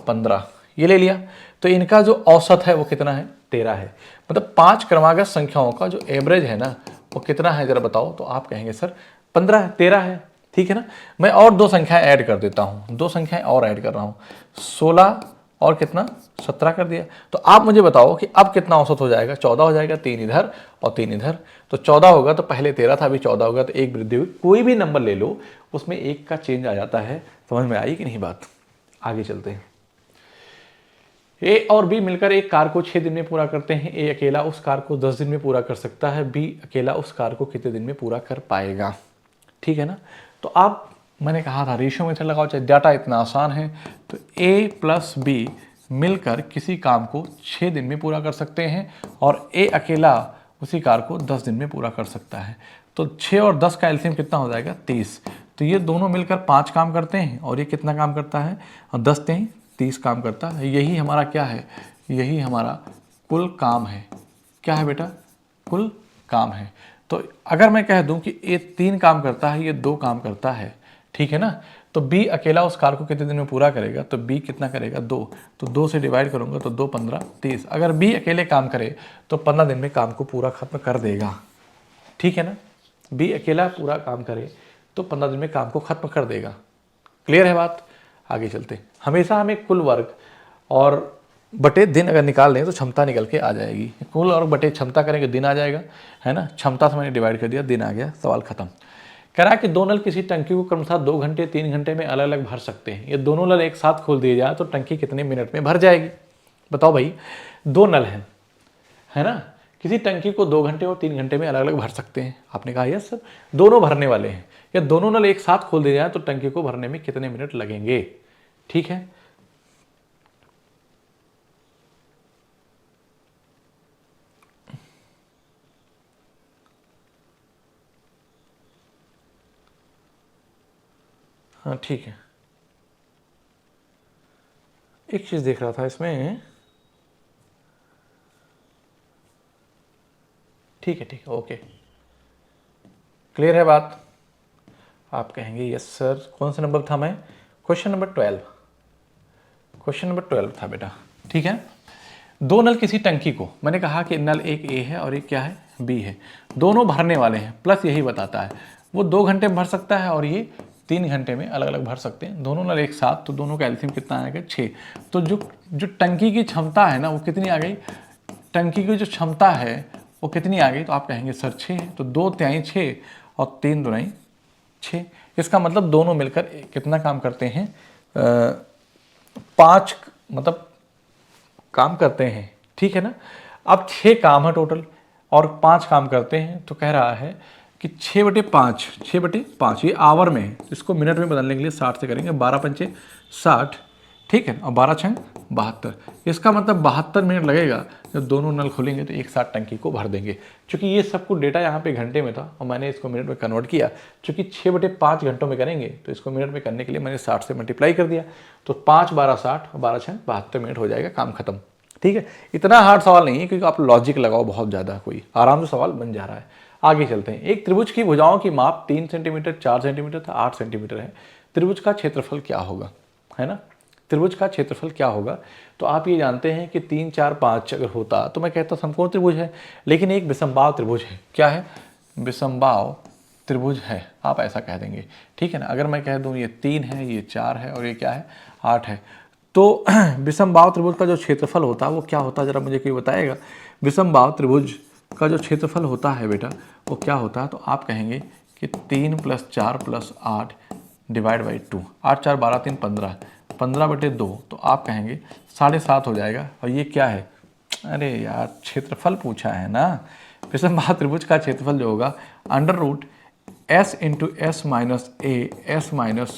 15 ये ले लिया, तो इनका जो औसत है वो कितना है? 13 है। मतलब 5 क्रमागत संख्याओं का जो एवरेज है ना, वो कितना है जरा बताओ? तो आप कहेंगे सर 15 है, 13 है। ठीक है ना। मैं और दो संख्याएं ऐड कर देता हूँ, दो संख्याएं और ऐड कर रहा हूँ, 16 और कितना 17 कर दिया। तो आप मुझे बताओ कि अब कितना औसत हो जाएगा, 14 हो जाएगा, 3 इधर और 3 इधर। तो 14 होगा, तो पहले 13 था, अभी 14 होगा, तो एक वृद्धि हुई। कोई भी नंबर ले लो उसमें एक का चेंज आ जाता है। समझ में आई कि नहीं बात? आगे चलते हैं। ए और बी मिलकर एक कार को 6 दिन में पूरा करते हैं। ए अकेला उस कार को 10 दिन में पूरा कर सकता है, बी अकेला उस कार को कितने दिन में पूरा कर पाएगा? ठीक है ना। तो आप, मैंने कहा था रेशियो मेथड लगाओ, चाहे डाटा इतना आसान है। तो ए प्लस बी मिलकर किसी काम को 6 दिन में पूरा कर सकते हैं और ए अकेला उसी कार को 10 दिन में पूरा कर सकता है। तो 6 और 10 का एलसीएम कितना हो जाएगा? 30। तो ये दोनों मिलकर 5 काम करते हैं और ये कितना काम करता है? और 10 3 30 काम करता है। यही हमारा क्या है? यही हमारा कुल काम है। क्या है बेटा? कुल काम है। तो अगर मैं कह दूं कि ये 3 काम करता है, ये 2 काम करता है, ठीक है ना। तो बी अकेला उस कार को कितने दिन में पूरा करेगा? तो बी कितना करेगा? 2। तो 2 से डिवाइड करूंगा तो 2 15 30। अगर बी अकेले काम करे तो 15 दिन में काम को पूरा खत्म कर देगा। ठीक है ना। बी अकेला पूरा काम करे तो 15 दिन में काम को खत्म कर देगा। क्लियर है बात? आगे चलते। हमेशा हमें कुल वर्ग और बटे दिन अगर निकाल दें तो क्षमता निकल के आ जाएगी। कुल और बटे क्षमता करेंगे दिन आ जाएगा, है ना। क्षमता से मैंने डिवाइड कर दिया, दिन आ गया, सवाल खत्म। कह रहा है कि दो नल किसी टंकी को क्रमशः 2 घंटे 3 घंटे में अलग अलग भर सकते हैं। ये दोनों नल एक साथ खोल दिए जाए तो टंकी कितने मिनट में भर जाएगी? बताओ भाई, 2 नल हैं, है ना। किसी टंकी को 2 घंटे और 3 घंटे में अलग अलग भर सकते हैं। आपने कहा यस सर, दोनों भरने वाले हैं। या दोनों नल एक साथ खोल दिए जाए तो टंकी को भरने में कितने मिनट लगेंगे? ठीक है। हाँ ठीक है। एक चीज देख रहा था इसमें, ठीक है ठीक है, ओके, क्लियर है बात? आप कहेंगे यस सर। कौन सा नंबर था? मैं क्वेश्चन नंबर 12, क्वेश्चन नंबर 12 था बेटा। ठीक है। 2 नल किसी टंकी को, मैंने कहा कि नल एक ए है और एक क्या है? बी है। दोनों भरने वाले हैं, प्लस यही बताता है वो 2 घंटे में भर सकता है और ये 3 घंटे में अलग अलग भर सकते हैं। दोनों नल एक साथ, तो दोनों का एलसीएम कितना आएगा? 6। तो जो टंकी की क्षमता है ना वो कितनी आ गई? टंकी की जो क्षमता है वो कितनी आ गई? तो आप कहेंगे सर 6 है। तो 2 तिहाई 6 और 3 दुनाई 6। इसका मतलब दोनों मिलकर कितना काम करते हैं? 5 मतलब काम करते हैं। ठीक है ना। अब 6 काम है टोटल और 5 काम करते हैं। तो कह रहा है कि 6/5, 6/5 ये आवर में है। इसको मिनट में बदलने के लिए 60 से करेंगे। 12 पंचे 60, ठीक है, और 12 छंग 72। इसका मतलब 72 मिनट लगेगा। जब दोनों नल खुलेंगे तो एक साथ टंकी को भर देंगे। क्योंकि ये सब कुछ डेटा यहाँ पे घंटे में था और मैंने इसको मिनट में कन्वर्ट किया। क्योंकि 6/5 घंटों में करेंगे तो इसको मिनट में करने के लिए मैंने 60 से मल्टीप्लाई कर दिया। तो 5 12 60 और 12 छंग 72 मिनट हो जाएगा, काम खत्म। ठीक है। इतना हार्ड सवाल नहीं है क्योंकि आप लॉजिक लगाओ बहुत ज़्यादा, कोई आराम से सवाल बन जा रहा है। आगे चलते हैं। एक त्रिभुज की भुजाओं की माप 3 सेंटीमीटर 4 सेंटीमीटर था 8 सेंटीमीटर है। त्रिभुज का क्षेत्रफल क्या होगा? है ना। त्रिभुज का क्षेत्रफल क्या होगा? तो आप ये जानते हैं कि 3 4 5 अगर होता तो मैं कहता समकोण त्रिभुज है, लेकिन एक विषमबाहु त्रिभुज है। क्या है? विषमबाहु त्रिभुज है, आप ऐसा कह देंगे। ठीक है ना। अगर मैं कह दूं ये 3 है, ये 4 है और ये क्या है? 8 है। तो विषमबाहु त्रिभुज का जो क्षेत्रफल होता है वो क्या होता है, जरा मुझे कोई बताएगा? विषमबाहु त्रिभुज का जो क्षेत्रफल होता है बेटा वो क्या होता है? तो आप कहेंगे कि 3 + 4 + 8 / 2। 8 4 12 3 15, 15/2। तो आप कहेंगे 7.5 हो जाएगा। और ये क्या है? अरे यार, क्षेत्रफल पूछा है ना। विषमबाहु त्रिभुज का क्षेत्रफल जो होगा √S × S - A S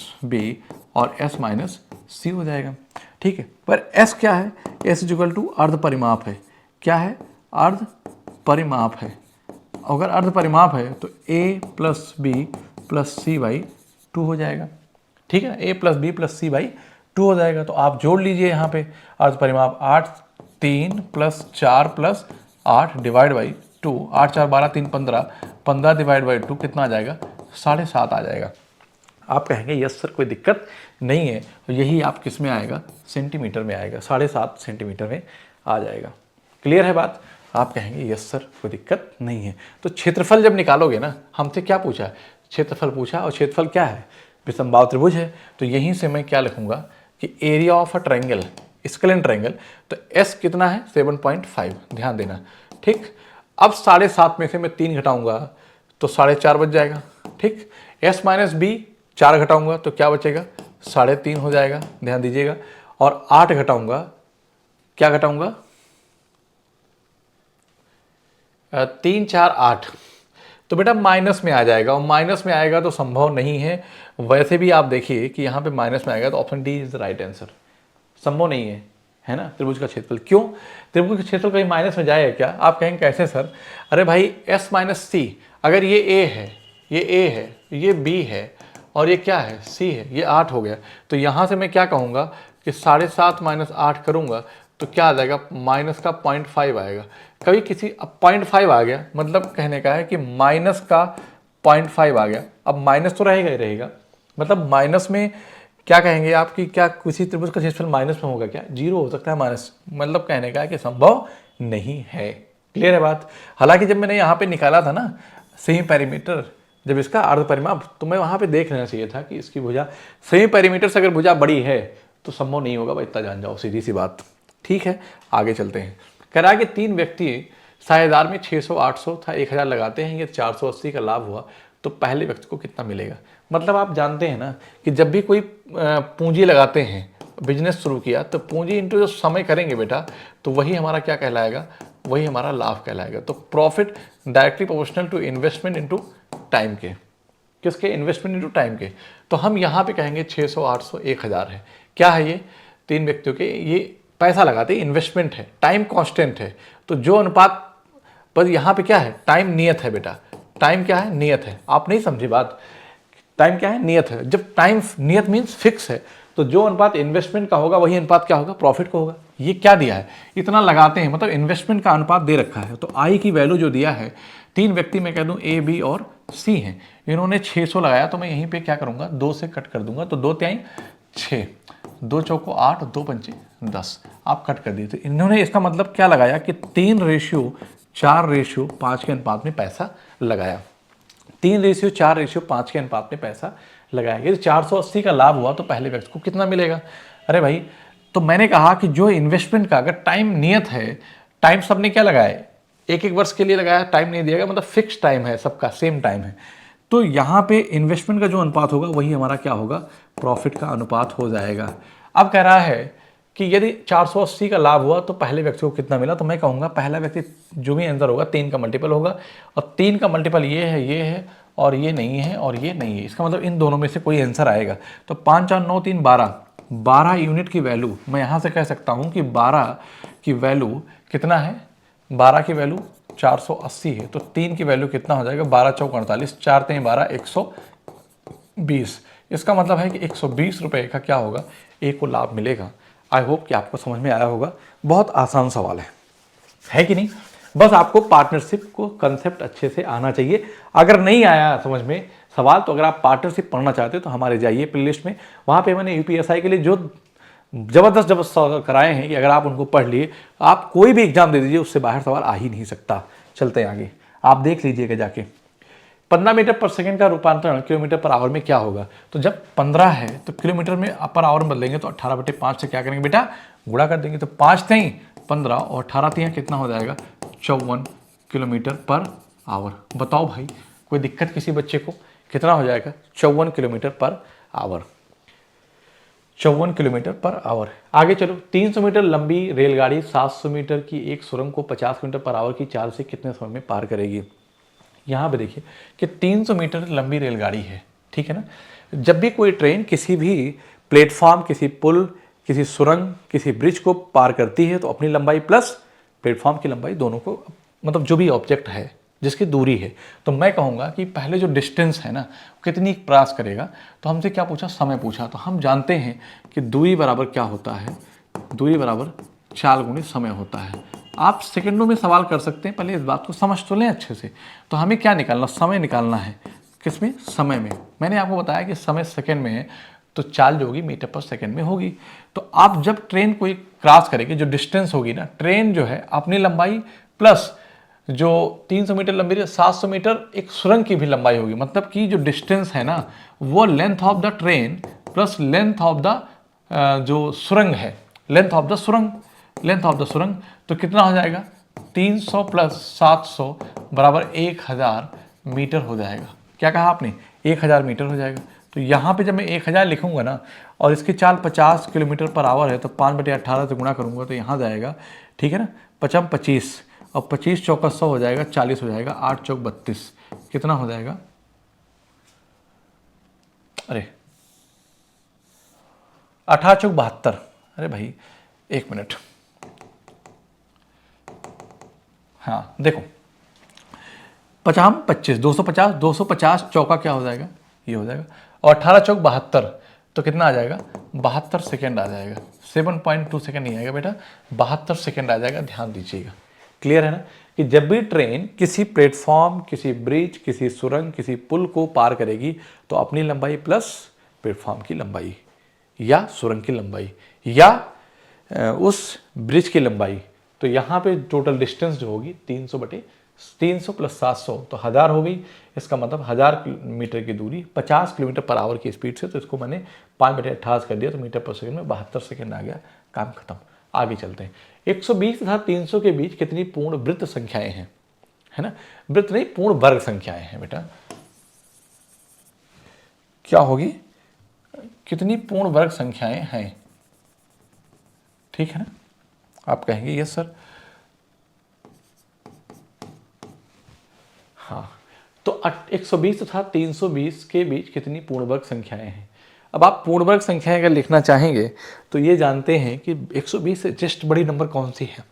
- B और S - C हो जाएगा। ठीक है। पर S क्या है? S = अर्ध परिमाप है। क्या है? अर्ध परिमाप है। अगर अर्ध परिमाप है तो A + B + C/2 हो जाएगा। ठीक है। A + B + C/2 हो जाएगा। तो आप जोड़ लीजिए यहाँ पे अर्ध परिमाप 8 3 + 4 + 8 / 2। 8 4 12 3 15, 15 / 2 कितना आ जाएगा? 7.5 आ जाएगा। आप कहेंगे यस सर कोई दिक्कत नहीं है। तो यही आप किस में आएगा? सेंटीमीटर में आएगा। 7.5 सेंटीमीटर में आ जाएगा। क्लियर है बात? आप कहेंगे यस सर कोई दिक्कत नहीं है। तो क्षेत्रफल जब निकालोगे ना, हमसे क्या पूछा है? क्षेत्रफल पूछा और क्षेत्रफल क्या है, विसंबाहु त्रिभुज है। तो यहीं से मैं क्या लिखूंगा कि area of a triangle, scalene triangle, तो एस कितना है 7.5, ध्यान देना। ठीक, अब 7.5 में से मैं 3 घटाऊंगा तो 4.5 बच जाएगा। ठीक, एस माइनस बी 4 घटाऊंगा तो क्या बचेगा 3.5 हो जाएगा, ध्यान दीजिएगा। और 8 घटाऊंगा, क्या घटाऊंगा 3 4 8, तो बेटा माइनस में आ जाएगा, और माइनस में आएगा तो संभव नहीं है। वैसे भी आप देखिए कि यहाँ पे माइनस में आएगा तो option D is the right answer, संभव नहीं है ना। त्रिभुज का क्षेत्रफल, क्यों त्रिभुज का क्षेत्रफल कहीं माइनस में जाएगा क्या? आप कहेंगे कैसे सर? अरे भाई एस माइनस सी, अगर ये ए है, ये ए है, ये बी है, और ये क्या है सी है, ये 8 हो गया। तो यहाँ से मैं क्या कहूँगा कि 7.5 माइनस 8 करूँगा तो क्या आ जाएगा, माइनस का 0.5 आएगा। कभी किसी, अब 0.5 आ गया मतलब कहने का है कि माइनस का 0.5 आ गया। अब माइनस तो रहेगा ही रहेगा, मतलब माइनस में क्या कहेंगे आप कि क्या किसी त्रिभुज का क्षेत्रफल माइनस में होगा क्या? 0 हो सकता है माइनस, मतलब कहने का है कि संभव नहीं है। क्लियर है बात? हालांकि जब मैंने यहाँ पे निकाला था ना सेमी पेरीमीटर, जब इसका अर्ध परिमाप, तो मैं वहाँ पे देख लेना चाहिए था कि इसकी भुजा सेमी पेरीमीटर से अगर भुजा बड़ी है तो संभव नहीं होगा भाई, इतना जान जाओ, सीधी सी बात। ठीक है, आगे चलते हैं। कह रहा है कि 3 व्यक्ति साझेदार में 600, 800 था 1000 लगाते हैं, ये 480 का लाभ हुआ तो पहले व्यक्ति को कितना मिलेगा? मतलब आप जानते हैं ना कि जब भी कोई पूंजी लगाते हैं, बिजनेस शुरू किया, तो पूंजी इंटू जो समय करेंगे बेटा, तो वही हमारा क्या कहलाएगा, वही हमारा लाभ कहलाएगा। तो profit directly proportional to investment into time के, किसके? इन्वेस्टमेंट इनटू टाइम के। तो हम यहाँ पे कहेंगे 600, 800, 1000 है। क्या है ये? 3 व्यक्तियों के ये पैसा लगाते, इन्वेस्टमेंट है, टाइम कांस्टेंट है। तो जो अनुपात पर यहाँ पे क्या है, टाइम नियत है बेटा, टाइम क्या है, नियत है। आप नहीं समझे बात, टाइम क्या है, नियत है। जब टाइम नियत मीन्स फिक्स है, तो जो अनुपात इन्वेस्टमेंट का होगा वही अनुपात क्या होगा, प्रॉफिट का होगा। ये क्या दिया है, इतना लगाते हैं, मतलब इन्वेस्टमेंट का अनुपात दे रखा है। तो आई की वैल्यू जो दिया है, 3 व्यक्ति मैं कह दूं ए बी और सी हैं, इन्होंने 600 लगाया, तो मैं यहीं पे क्या करूंगा, 2 से कट कर दूंगा, तो 2 तिहाई 6, 2 चौको 8, 2 पंचे 10, आप कट कर दिए। तो इन्होंने इसका मतलब क्या लगाया कि 3:4:5 के अनुपात में पैसा लगाया। 3:4:5 के अनुपात में पैसा लगाया। यदि 480 का लाभ हुआ तो पहले व्यक्ति को कितना मिलेगा? अरे भाई, तो मैंने कहा कि जो इन्वेस्टमेंट का अगर टाइम नियत है, टाइम सबने क्या लगाया, 1-1 वर्ष के लिए लगाया, टाइम नहीं दिया गया, मतलब फिक्स टाइम है, सबका सेम टाइम है। तो यहाँ पे इन्वेस्टमेंट का जो अनुपात होगा वही हमारा क्या होगा, प्रॉफिट का अनुपात हो जाएगा। अब कह रहा है कि यदि 480 का लाभ हुआ तो पहले व्यक्ति को कितना मिला? तो मैं कहूँगा पहला व्यक्ति जो भी आंसर होगा 3 का मल्टीपल होगा, और 3 का मल्टीपल ये है और ये नहीं है और ये नहीं है। इसका मतलब इन दोनों में से कोई आंसर आएगा। तो 5 4 9 3 12 यूनिट की वैल्यू, मैं यहाँ से कह सकता हूँ कि 12 की वैल्यू कितना है, 12 की वैल्यू 480 है। तो 3 की वैल्यू कितना हो जाएगा, 12 चौक 48, 4 3 12, 120। इसका मतलब है कि 120 रुपये का क्या होगा, एक को लाभ मिलेगा। आई होप कि आपको समझ में आया होगा। बहुत आसान सवाल है कि नहीं? बस आपको पार्टनरशिप को कंसेप्ट अच्छे से आना चाहिए। अगर नहीं आया समझ में सवाल, तो अगर आप पार्टनरशिप पढ़ना चाहते हो तो हमारे जाइए प्लेलिस्ट में, वहाँ पे मैंने यूपीएसआई के लिए जो जबरदस्त सवाल कराए हैं कि अगर आप उनको पढ़ लिए, आप कोई भी एग्जाम दे दीजिए, उससे बाहर सवाल आ ही नहीं सकता। चलते हैं आगे, आप देख लीजिएगा जाके। 15 मीटर पर सेकंड का रूपांतरण किलोमीटर पर आवर में क्या होगा? तो जब 15 है तो किलोमीटर में पर आवर में बदलेंगे, तो 18/5 से क्या करेंगे बेटा, गुणा कर देंगे। तो 5 3 15 और 18 3 कितना हो जाएगा, 54 किलोमीटर पर आवर। बताओ भाई, कोई दिक्कत किसी बच्चे को? कितना हो जाएगा, 54 kilometre per hour, 54 kilometre per hour. आगे चलो, 300 मीटर लंबी रेलगाड़ी 700 मीटर की एक सुरंग को 50 किलोमीटर पर आवर की चाल से कितने समय में पार करेगी? यहाँ पे देखिए कि 300 मीटर लंबी रेलगाड़ी है, ठीक है ना। जब भी कोई ट्रेन किसी भी प्लेटफॉर्म, किसी पुल, किसी सुरंग, किसी ब्रिज को पार करती है, तो अपनी लंबाई प्लस प्लेटफॉर्म की लंबाई दोनों को, मतलब जो भी ऑब्जेक्ट है जिसकी दूरी है, तो मैं कहूँगा कि पहले जो डिस्टेंस है ना कितनी क्रॉस करेगा। तो हमसे क्या पूछा, समय पूछा। तो हम जानते हैं कि दूरी बराबर क्या होता है, दूरी बराबर 4 गुणे समय होता है। आप सेकंडों में सवाल कर सकते हैं, पहले इस बात को समझ तो लें अच्छे से। तो हमें क्या निकालना, समय निकालना है। किसमें, समय में। मैंने आपको बताया कि समय सेकंड में है, तो चाल जो होगी मीटर पर सेकंड में होगी। तो आप जब ट्रेन कोई क्रॉस करेगी, जो डिस्टेंस होगी ना, ट्रेन जो है अपनी लंबाई प्लस जो 300 मीटर लंबी है, 700 मीटर एक सुरंग की भी लंबाई होगी। मतलब कि जो डिस्टेंस है ना वो length of the train plus length of the जो सुरंग है, लेंथ ऑफ द सुरंग, लेंथ ऑफ द सुरंग, तो कितना हो जाएगा 300 प्लस 700 बराबर 1000 मीटर हो जाएगा। क्या कहा आपने, 1000 मीटर हो जाएगा। तो यहाँ पे जब मैं 1000 लिखूंगा ना और इसकी चाल 50 किलोमीटर पर आवर है तो 5/18 से गुणा करूंगा तो यहाँ जाएगा, ठीक है ना, 55 25 और 25 चौका 100 हो जाएगा, 40 हो जाएगा, 8 चौक 32, कितना हो जाएगा, अरे 18 चौक 72, अरे भाई एक मिनट, हाँ देखो 50 25 250, 250 चौका क्या हो जाएगा, ये हो जाएगा, और 18 चौक 72 तो कितना आ जाएगा, 72 सेकेंड आ जाएगा। 7.2 सेकेंड नहीं आएगा बेटा, 72 सेकेंड आ जाएगा। ध्यान दीजिएगा, क्लियर है ना, कि जब भी ट्रेन किसी प्लेटफॉर्म, किसी ब्रिज, किसी सुरंग, किसी पुल को पार करेगी तो अपनी लंबाई प्लस प्लेटफॉर्म की लंबाई या सुरंग की लंबाई या उस ब्रिज की लंबाई, तो यहाँ पे टोटल डिस्टेंस जो होगी 300 प्लस 700 तो 1000 हो गई। इसका मतलब 1000 मीटर की दूरी 50 किलोमीटर पर आवर की स्पीड से, तो इसको मैंने 5/18 कर दिया तो मीटर पर सेकंड में 72 सेकंड आ गया, काम खत्म। आगे चलते हैं। 120 तथा 300 के बीच कितनी पूर्ण वृत्त संख्याएं हैं, है ना, वृत्त नहीं पूर्ण वर्ग संख्याएं हैं बेटा, क्या होगी, कितनी पूर्ण वर्ग संख्याएं हैं, ठीक है ना, आप कहेंगे यस सर, हाँ, तो 120 तथा 320 के बीच कितनी पूर्ण वर्ग संख्याएं हैं। अब आप पूर्ण वर्ग संख्याएं अगर लिखना चाहेंगे तो ये जानते हैं कि 120 से जस्ट बड़ी नंबर कौन सी है,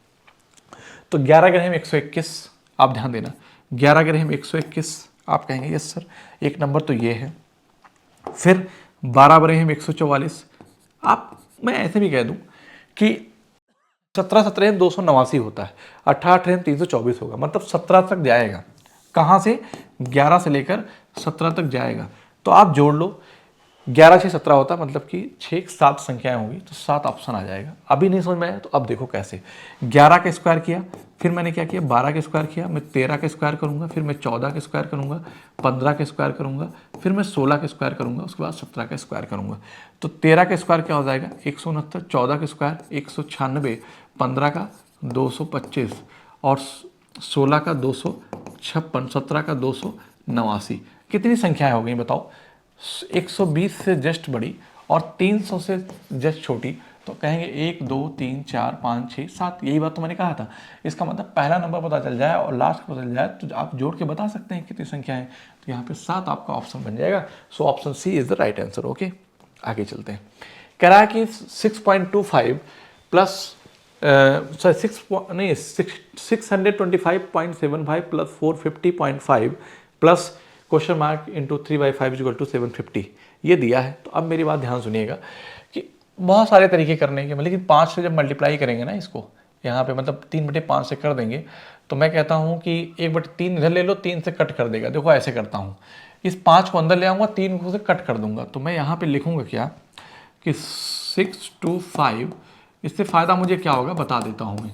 तो 11 ग्रहम 121, आप ध्यान देना 11 ग्रहम 121, आप कहेंगे यस सर, एक नंबर तो ये है। फिर 12 ग्रहम 144, आप मैं ऐसे भी कह दूं कि 17 17 289 होता है, 18 324 होगा, मतलब 17 तक जाएगा। कहाँ से, 11 से लेकर 17 तक जाएगा। तो आप जोड़ लो, 11 6 17 होता है, मतलब कि 6 7 संख्याएं होंगी, तो 7 ऑप्शन आ जाएगा। अभी नहीं समझ में आया तो अब देखो कैसे, 11 का स्क्वायर किया, फिर मैंने क्या किया 12 का स्क्वायर किया, मैं 13 का स्क्वायर करूंगा, फिर मैं 14 का स्क्वायर करूंगा, 15 का स्क्वायर करूंगा, फिर मैं 16 का स्क्वायर करूंगा, उसके बाद 17 का स्क्वायर करूंगा। तो 13 का स्क्वायर क्या हो जाएगा 169, 14 का स्क्वायर 196, 15 का 225 और 16 का 256, 17 का 289, कितनी संख्याएं हो गई बताओ, 120 से जस्ट बड़ी और 300 से जस्ट छोटी, तो कहेंगे 1 2 3 4 5 6 7, यही बात तो मैंने कहा था। इसका मतलब पहला नंबर पता चल जाए और लास्ट पता चल जाए तो आप जोड़ के बता सकते हैं कितनी संख्या है, तो यहाँ पे 7 आपका ऑप्शन बन जाएगा। So option C is the right answer. Okay, आगे चलते हैं। कह रहा है कि 6.25 plus 625.75 plus 450.5 plus question mark into 3/5 equal to 750, ये दिया है। तो अब मेरी बात ध्यान सुनिएगा कि बहुत सारे तरीके करने के, लेकिन 5 से जब मल्टीप्लाई करेंगे ना इसको, यहाँ पे मतलब 3/5 से कर देंगे, तो मैं कहता हूँ कि 1/3 इधर ले लो, 3 से कट कर देगा। देखो ऐसे करता हूँ, इस 5 को अंदर ले आऊँगा, 3 को से कट कर दूंगा, तो मैं यहाँ पे लिखूँगा क्या कि 625, इससे फ़ायदा मुझे क्या होगा बता देता हूँ मैं,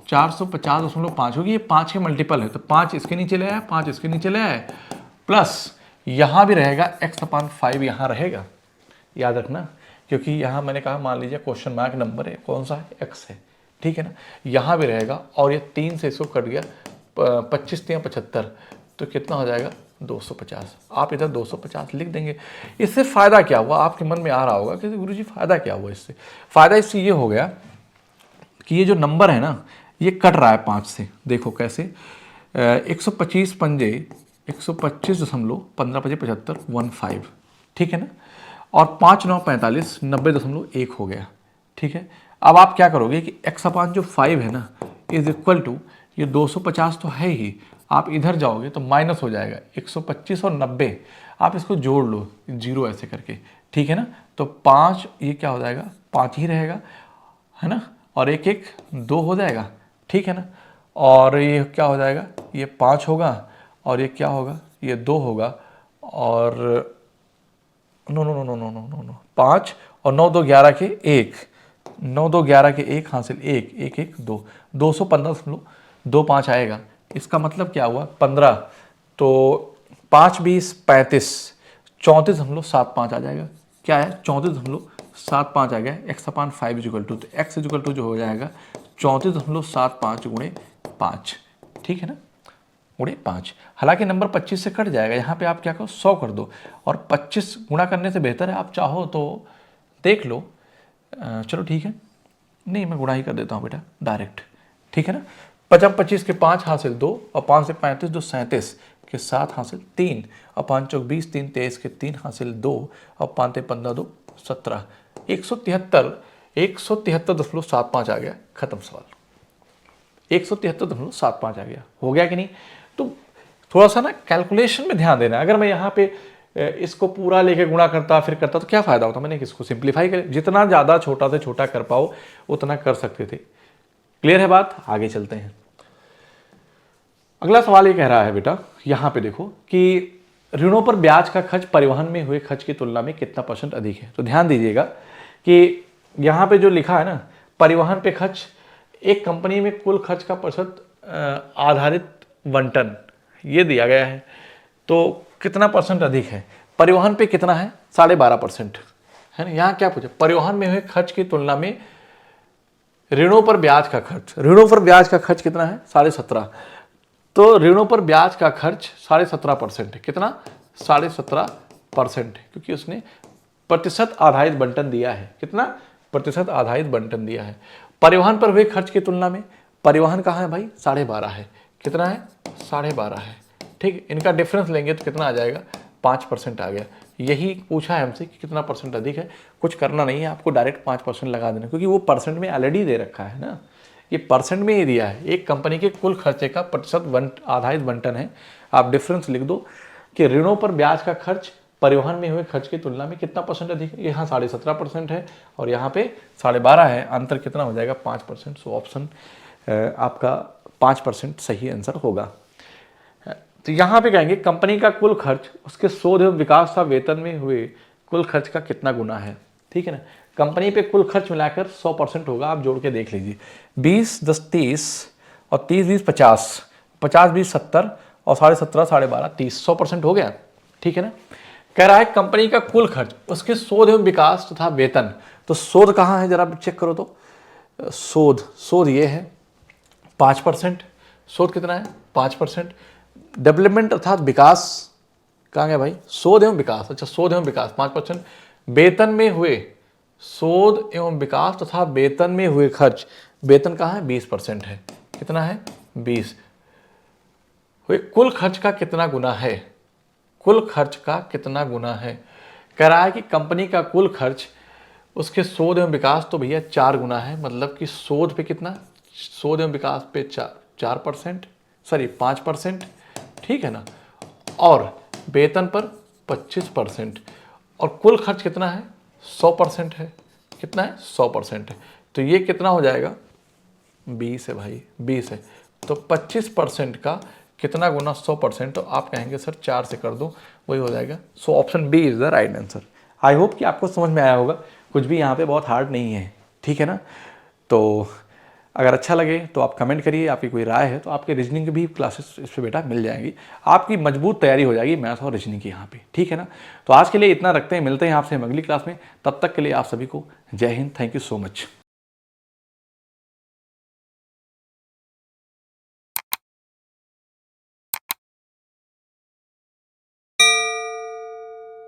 450.5 होगी, ये 5 के मल्टीपल है, तो 5 इसके नीचे ले आया, 5 इसके नीचे ले आया, प्लस यहाँ भी रहेगा x/5 यहाँ रहेगा, याद रखना, क्योंकि यहाँ मैंने कहा मान लीजिए क्वेश्चन मार्क नंबर है, कौन सा है, x है, ठीक है ना, यहाँ भी रहेगा, और ये 3 से इसको कट गया, 25 3 75, तो कितना हो जाएगा 250। आप इधर 250 लिख देंगे। इससे फ़ायदा क्या हुआ, आपके मन में आ रहा होगा कि गुरुजी फ़ायदा क्या हुआ इससे, फ़ायदा इससे ये हो गया कि ये जो नंबर है ना ये कट रहा है 5 से, देखो कैसे, 125 पंजे 125.15 ठीक है ना, और 5 9 45 90.1 हो गया, ठीक है। अब आप क्या करोगे कि x/5 है ना इज इक्वल टू, ये 250 तो है ही, आप इधर जाओगे तो माइनस हो जाएगा 125 और 90, आप इसको जोड़ लो 0 ऐसे करके, ठीक है ना, तो 5 ये क्या हो जाएगा 5 ही रहेगा, है ना, और 1 1 2 हो जाएगा, ठीक है ना, और ये क्या हो जाएगा, ये 5 होगा, और ये क्या होगा, ये 2 होगा, और नो नो नो नो नो नो नो नो 5 और 9 2 11 के 1, 9 2 11 के 1 हासिल 1 1 1 2, 215.25 आएगा, इसका मतलब क्या हुआ 15, तो 5 20 35, 34.75 आ जाएगा। क्या है 34.75 आ गया। x/5 इक्वल टू, तो x इक्वल टू जो हो जाएगा 34.75 गुणे 5, ठीक है ना, गुणे 5। हालांकि नंबर 25 से कट जाएगा, यहाँ पे आप क्या करो 100 कर दो, और 25 गुणा करने से बेहतर है आप चाहो तो देख लो। चलो ठीक है, नहीं मैं गुणा ही कर देता हूँ बेटा डायरेक्ट, ठीक है ना। 50 25 के 5 हासिल 2, और 5 से 35 2 37 के 7 हासिल 3, और 5 चौक 20 3 23 के 3 हासिल 2, और 5 15 2 17, 173.75 आ गया। खत्म सवाल। 173.75 आ गया। हो गया कि नहीं? तो थोड़ा सा ना कैलकुलेशन में ध्यान देना। अगर मैं यहाँ पे इसको पूरा लेके गुणा करता फिर करता तो क्या फायदा होता। मैंने इसको सिंप्लीफाई कर, जितना ज़्यादा छोटा से छोटा कर पाओ उतना कर सकते थे। क्लियर है बात? आगे चलते हैं। अगला सवाल ये कह रहा है बेटा, यहाँ पे देखो कि ऋणों पर ब्याज का खर्च परिवहन में हुए खर्च की तुलना में कितना % अधिक है। तो ध्यान दीजिएगा कि यहाँ पे जो लिखा है ना, परिवहन पे खर्च, एक कंपनी में कुल खर्च का प्रतिशत आधारित बंटन ये दिया गया है, तो कितना % अधिक है? परिवहन पे कितना है? 12.5% है ना। यहाँ क्या पूछा? परिवहन में हुए खर्च की तुलना में ऋणों पर ब्याज का खर्च। ऋणों पर ब्याज का खर्च कितना है? 17.5। तो ऋणों पर ब्याज का खर्च 17.5% है। कितना? 17.5%, क्योंकि उसने प्रतिशत आधारित बंटन दिया है। कितना? प्रतिशत आधारित बंटन दिया है। परिवहन पर हुए खर्च की तुलना में परिवहन कहाँ है भाई? 12.5 है। कितना है? 12.5 है। ठीक, इनका डिफरेंस लेंगे तो कितना आ जाएगा? 5% आ गया। यही पूछा है हमसे कि कितना % अधिक है। कुछ करना नहीं है, आपको डायरेक्ट 5% लगा देना, क्योंकि वो परसेंट में ऑलरेडी दे रखा है ना, ये परसेंट में ही दिया है। एक कंपनी के कुल खर्चे का प्रतिशत आधारित बंटन है। आप डिफरेंस लिख दो कि ऋणों पर ब्याज का खर्च परिवहन में हुए खर्च की तुलना में कितना % अधिक है। यहाँ 17.5% है और यहाँ पे 12.5 है। अंतर कितना हो जाएगा? 5%। सो ऑप्शन आपका 5% सही आंसर होगा। तो यहाँ पे कहेंगे कंपनी का कुल खर्च उसके शोध एवं विकास तथा वेतन में हुए कुल खर्च का कितना गुना है। ठीक है ना। कंपनी पे कुल खर्च मिलाकर 100% होगा। आप जोड़ के देख लीजिए। 20 10 30 और 30 20 50, 50 20 70 और 17.5 12.5 30, 100% हो गया। ठीक है ना। कह रहा है कंपनी का कुल खर्च उसके शोध एवं विकास तथा वेतन। तो शोध कहाँ है जरा चेक करो तो। शोध ये है 5%। शोध कितना है? 5%। डेवलपमेंट अर्थात विकास कहाँ गया भाई? शोध एवं विकास। अच्छा, शोध एवं विकास 5%। वेतन में हुए शोध एवं विकास तथा वेतन में हुए खर्च, वेतन कहाँ है? 20% है। कितना है? 20। कुल खर्च का कितना गुना है? कुल खर्च का कितना गुना है? कह रहा है कि कंपनी का कुल खर्च उसके शोध एवं विकास तो भैया 4 गुना है। मतलब कि शोध पे कितना? शोध एवं विकास पे 4%, सॉरी 5%, ठीक है ना, और वेतन पर 25%, और कुल खर्च कितना है? 100% है। कितना है? 100% है। तो ये कितना हो जाएगा? 20 है भाई, 20 है। तो 25% का कितना गुना 100%? तो आप कहेंगे सर 4 से कर दो, वही हो जाएगा। So option B is the right answer. I hope कि आपको समझ में आया होगा। कुछ भी यहाँ पे बहुत हार्ड नहीं है, ठीक है ना। तो अगर अच्छा लगे तो आप कमेंट करिए। आपकी कोई राय है तो आपके रीजनिंग की भी क्लासेस इस पर बेटा मिल जाएंगी। आपकी मजबूत तैयारी हो जाएगी मैथ और रीजनिंग की यहाँ पे, ठीक है ना। तो आज के लिए इतना रखते हैं, मिलते हैं आपसे हम अगली क्लास में। तब तक के लिए आप सभी को जय Hind. Thank you so much.